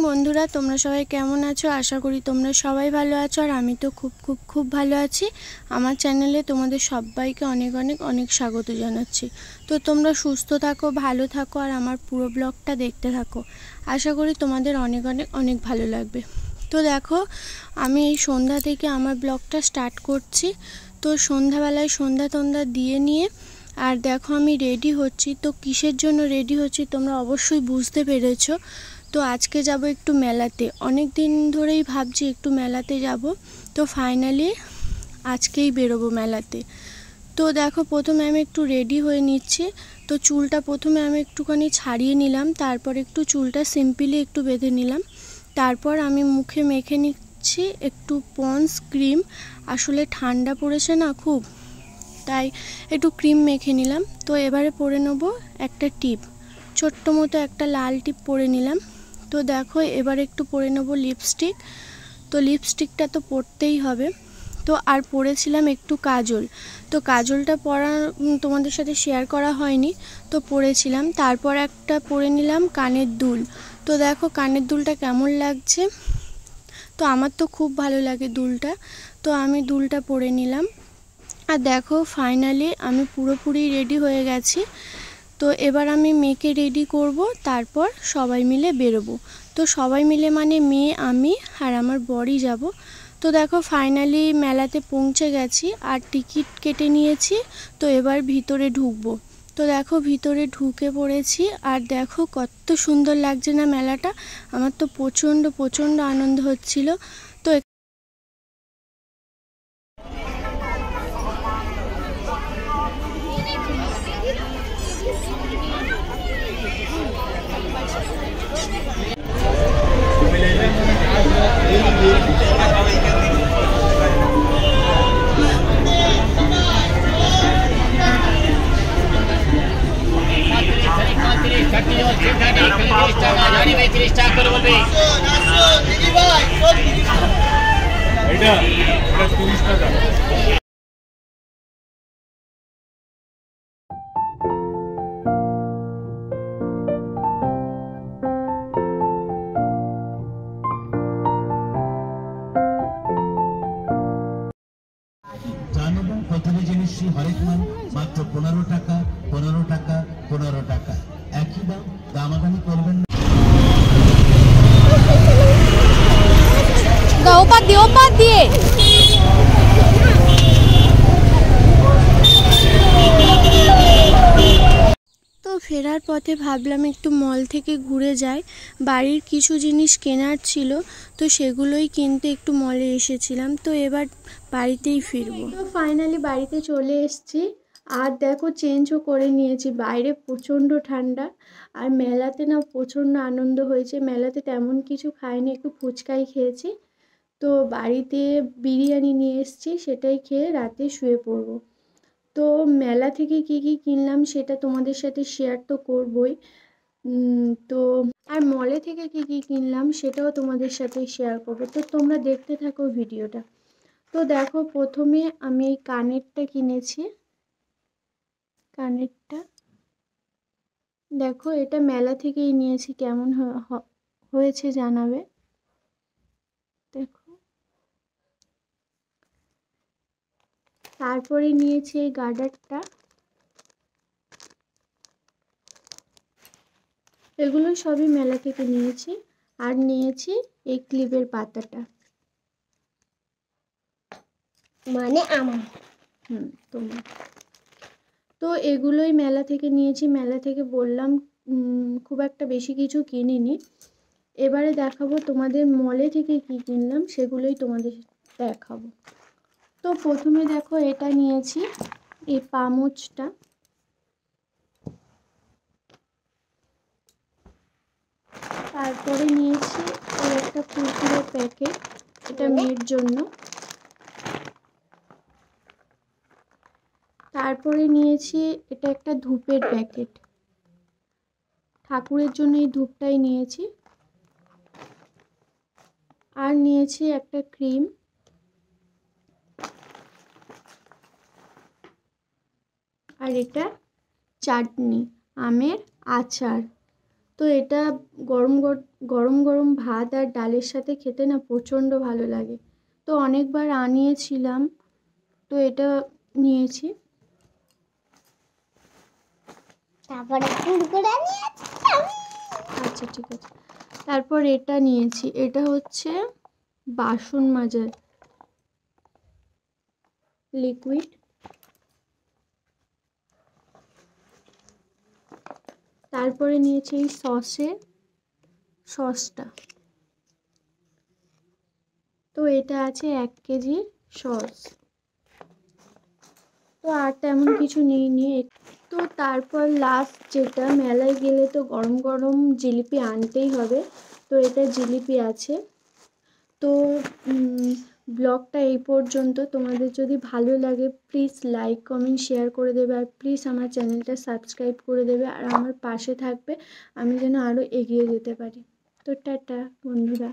বন্ধুরা, তোমরা সবাই কেমন আছো? আশা করি তোমরা সবাই ভালো আছো, আর আমি তো খুব ভালো আছি। আমার চ্যানেলে তোমাদের সবাইকে অনেক অনেক অনেক স্বাগত জানাচ্ছি। তো তোমরা সুস্থ থাকো, ভালো থাকো, আর আমার পুরো ব্লগটা দেখতে থাকো। আশা করি তোমাদের অনেক অনেক অনেক ভালো লাগবে। তো দেখো, আমি এই সন্ধ্যা থেকে আমার ব্লগটা স্টার্ট করছি। তো সন্ধ্যাবেলায় সন্ধ্যা দিয়ে নিয়ে আর দেখো আমি রেডি হচ্ছি। তো কিসের জন্য রেডি হচ্ছি তোমরা অবশ্যই বুঝতে পেরেছো। তো আজকে যাব একটু মেলাতে, অনেক দিন ধরেই ভাবছি একটু মেলাতে যাব। তো ফাইনালি আজকেই বেরোবো মেলাতে। তো দেখো, প্রথমে আমি একটু রেডি হয়ে নিচ্ছি। তো চুলটা প্রথমে আমি একটুখানি ছাড়িয়ে নিলাম, তারপর একটু চুলটা সিম্পলি একটু বেঁধে নিলাম। তারপর আমি মুখে মেখে নিচ্ছি একটু পন্স ক্রিম। আসলে ঠান্ডা পড়েছে না খুব, তাই একটু ক্রিম মেখে নিলাম। তো এবারে পরে নেব একটা টিপ, ছোট্ট মতো একটা লাল টিপ পরে নিলাম। তো দেখো, এবার একটু পরে নেব লিপস্টিক। তো লিপস্টিকটা তো পরতেই হবে। তো আর পরেছিলাম একটু কাজল। তো কাজলটা পরা তোমাদের সাথে শেয়ার করা হয়নি, তো পরেছিলাম। তারপর একটা পরে নিলাম কানের দুল। তো দেখো কানের দুলটা কেমন লাগছে। তো আমার তো খুব ভালো লাগে দুলটা, তো আমি দুলটা পরে নিলাম। আর দেখো ফাইনালি আমি পুরোপুরি রেডি হয়ে গেছি। তো এবার আমি মেয়েকে রেডি করব, তারপর সবাই মিলে বেরোবো। তো সবাই মিলে মানে মেয়ে, আমি আর আমার বরই যাব। তো দেখো ফাইনালি মেলাতে পৌঁছে গেছি আর টিকিট কেটে নিয়েছি। তো এবার ভিতরে ঢুকবো। তো দেখো ভিতরে ঢুকে পড়েছি, আর দেখো কত সুন্দর লাগছে না মেলাটা। আমার তো প্রচণ্ড আনন্দ হচ্ছিল। তো প্রথমে জিনিস হরেক মান মাত্র 15 টাকা 15 টাকা 15 টাকা, একই দাম, দামাদামি করবেন না। ওপার দিয়ে তো ফেরার পথে ভাবলাম একটু মল থেকে ঘুরে যাই, বাড়ির কিছু জিনিস কেনার ছিল। তো সেগুলোই কিনতে একটু মলে এসেছিলাম। তো এবার বাড়িতেই ফিরবো। তো ফাইনালি বাড়িতে চলে এসেছি। আর দেখো চেঞ্জও করে নিয়েছি, বাইরে প্রচণ্ড ঠান্ডা। আর মেলাতে না প্রচণ্ড আনন্দ হয়েছে। মেলাতে তেমন কিছু খাইনি, একটু ফুচকাই খেয়েছি। তো বাড়িতে বিরিয়ানি নিয়ে এসেছি, সেটাই খেয়ে রাতে শুয়ে পড়বো। তো মেলা থেকে কি কি কিনলাম সেটা তোমাদের সাথে শেয়ার তো করবই। তো আর মলে থেকে কি কি কিনলাম সেটাও তোমাদের সাথে শেয়ার করবো। তো তোমরা দেখতে থাকো ভিডিওটা। তো দেখো প্রথমে আমি এই কানেরটা কিনেছি। কানেরটা দেখো, এটা মেলা থেকেই নিয়েছি, কেমন হয়েছে জানাবে। দেখো, তারপরে নিয়েছি এই গার্ডারটা। এগুলো সবই মেলা থেকে নিয়েছি। আর নিয়েছি এই ক্লিপের পাতাটা, মানে আমার তোমার। তো এগুলোই মেলা থেকে নিয়েছি। মেলা থেকে বললাম খুব একটা বেশি কিছু কিনিনি। এবারে দেখাবো তোমাদের মলে থেকে কি কিনলাম, সেগুলোই তোমাদের দেখাবো। তো প্রথমে দেখো এটা নিয়েছি, এই পামোচটা। তারপরে নিয়েছি এই একটা কুরকুরের প্যাকেট, এটা মেয়ের জন্য। তারপরে নিয়েছি এটা একটা ধূপের প্যাকেট, ঠাকুরের জন্য এই ধূপটাই নিয়েছি। আর নিয়েছি একটা ক্রিম। আর এটা চাটনি, আমের আচার। তো এটা গরম গরম গরম ভাত আর ডালের সাথে খেতে না প্রচণ্ড ভালো লাগে। তো অনেকবার আনিয়েছিলাম, তো এটা নিয়েছি। তারপরে কুরকুরে নিয়েছি। আচ্ছা ঠিক আছে। তারপর এটা নিয়েছি, এটা হচ্ছে বাসন মাজার লিকুইড। তারপরে নিয়েছি এই সসটা। তো এটা আছে 1 কেজি সস। তো আর তেমন কিছু নিইনি। তো তারপর লাস্ট যেটা, মেলায় গেলে তো গরম গরম জিলিপি আনতেই হবে। তো এটা জিলিপি আছে। তো ব্লগটা এই পর্যন্ত। তোমাদের যদি ভালো লাগে প্লিজ লাইক কমেন্ট শেয়ার করে দেবে, আর প্লিজ আমার চ্যানেলটা সাবস্ক্রাইব করে দেবে, আর আমার পাশে থাকবে আমি যেন আরও এগিয়ে যেতে পারি। তো টাটা বন্ধুরা।